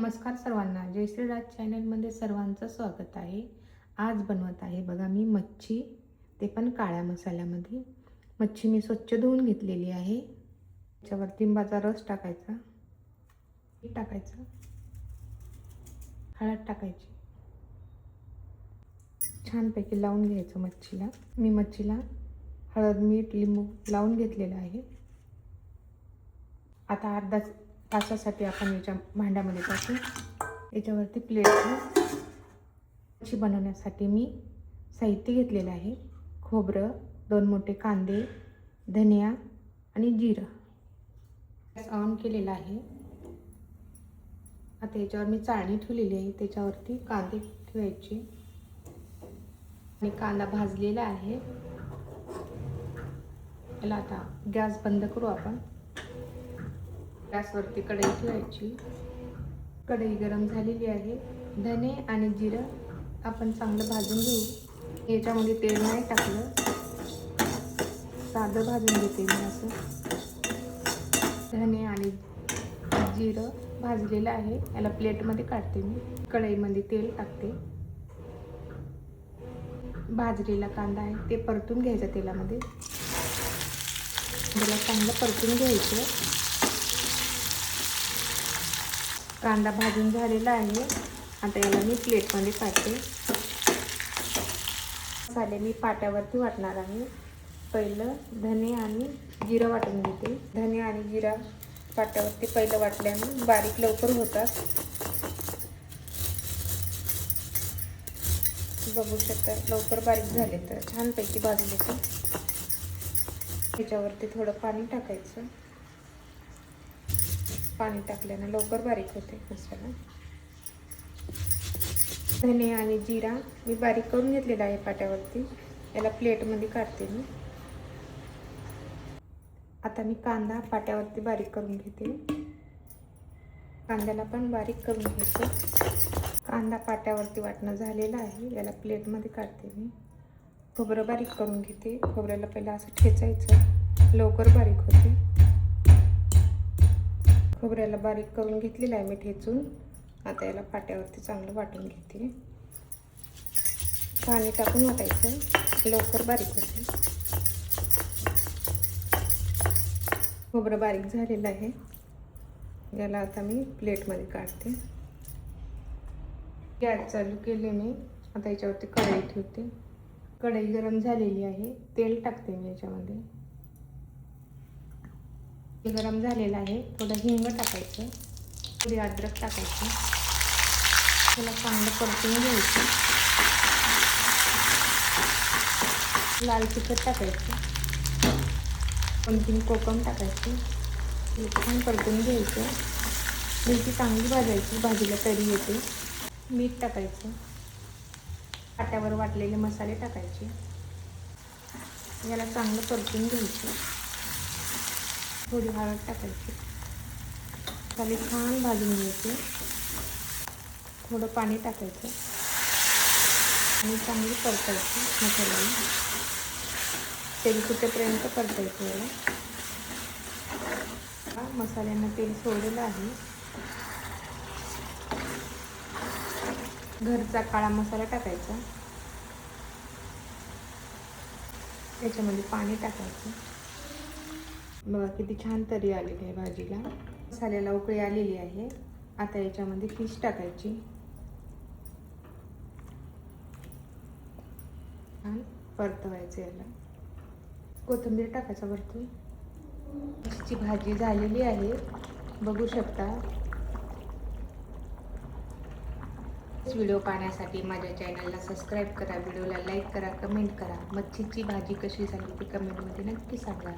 नमस्कार सर्वांना, जय श्रीराज चॅनलमध्ये सर्वांचं स्वागत आहे. आज बनवत आहे बघा मी मच्छी, ते पण काळ्या मसाल्यामध्ये. मच्छी मी स्वच्छ धुवून घेतलेली आहे. त्याच्यावर लिंबाचा रस टाकायचा, मीठ टाकायचं, हळद टाकायची, छानपैकी लावून घ्यायचं मच्छीला. मी मच्छीला हळद मीठ लिंबू लावून घेतलेलं आहे. आता अर्धा तासासाठी आपण याच्या भांड्यामध्ये टाकू. याच्यावरती प्लेट मच्छी बनवण्यासाठी मी साहित्य घेतलेलं आहे. खोबरं, 2 मोठे कांदे, धनिया आणि जिरं. गॅस ऑन केलेला आहे. आता याच्यावर मी चाळणी ठेवलेली आहे, त्याच्यावरती कांदे ठेवायचे आणि कांदा भाजलेला आहे. याला आता गॅस बंद करू आपण. गॅसवरती कढई ठेवायची. कढई गरम झालेली आहे. धने आणि जिरं आपण चांगलं भाजून घेऊ. याच्यामध्ये तेल नाही टाकलं, साधं भाजून घेते मी असं. धने आणि जिरं भाजलेलं आहे, याला प्लेटमध्ये काढते मी. कढईमध्ये तेल टाकते. भाजलेला कांदा आहे ते परतून घ्यायचा तेलामध्ये. त्याला चांगलं परतून घ्यायचं. कांदा भाजून झालेला आहे. आता याला मी प्लेटमध्ये काढते. मसाले मी पाट्यावरती वाटणार आहे. पहिलं धने आणि जिरं वाटून घेते. धने आणि जिरा पाट्यावरती पहिलं वाटल्याने बारीक लवकर होतात. बघू शकता लवकर बारीक झाले तर छानपैकी भाजले तर. त्याच्यावरती थोडं पाणी टाकायचं. पाणी टाकल्याने लवकर बारीक होते मसाला. धने आणि जिरा मी बारीक करून घेतलेला आहे पाट्यावरती. याला प्लेटमध्ये काढते मी. आता मी कांदा पाट्यावरती बारीक करून घेते. कांद्याला पण बारीक करून घ्यायचं. कांदा पाट्यावरती वाटणं झालेलं आहे, याला प्लेटमध्ये काढते मी. खोबरं बारीक करून घेते. खोबऱ्याला पहिलं असं ठेचायचं, लवकर बारीक होते. खोबऱ्याला बारीक करून घेतलेलं आहे मी ठेचून. आता याला पाट्यावरती चांगलं वाटून घेते. पाणी टाकून वाटायचं, लवकर बारीक होते. खोबरं बारीक झालेलं आहे, याला आता मी प्लेटमध्ये काढते. गॅस चालू केले मी. आता याच्यावरती कढई ठेवते. कढई गरम झालेली आहे, तेल टाकते मी याच्यामध्ये. गरम झालेलं आहे. थोडं हिंग टाकायचं, थोडी अद्रक टाकायची. त्याला चांगलं परतून घ्यायचं. लाल तिखट टाकायचं, 2-3 कोकम टाकायची. छान परतून घ्यायचं. मिरची चांगली भाजायची, भाजीला तरी येते. मीठ टाकायचं. पाट्यावर वाटलेले मसाले टाकायचे. याला चांगलं परतून घ्यायचं. थोडी हळद टाकायची. खाली छान भाजून घ्यायचे. थोडं पाणी टाकायचं आणि चांगली परतायची मसाल्याला. तेल सुटेपर्यंत परतायचं याला. मसाल्यांना तेल सोडलेलं आहे. घरचा काळा मसाला टाकायचा. त्याच्यामध्ये पाणी टाकायचं. बघा किती छान तरी आलेली आहे भाजीला. मसाल्याला उकळी आलेली आहे. आता याच्यामध्ये फिश टाकायची. छान परतवायचं याला. कोथिंबीर टाकायचं वरती. फिशची भाजी झालेली आहे, बघू शकता. व्हिडिओ पाहण्यासाठी माझ्या चॅनलला सबस्क्राईब करा, व्हिडिओला लाईक करा, कमेंट करा. मच्छीची भाजी कशी झाली ती कमेंटमध्ये नक्की सांगा.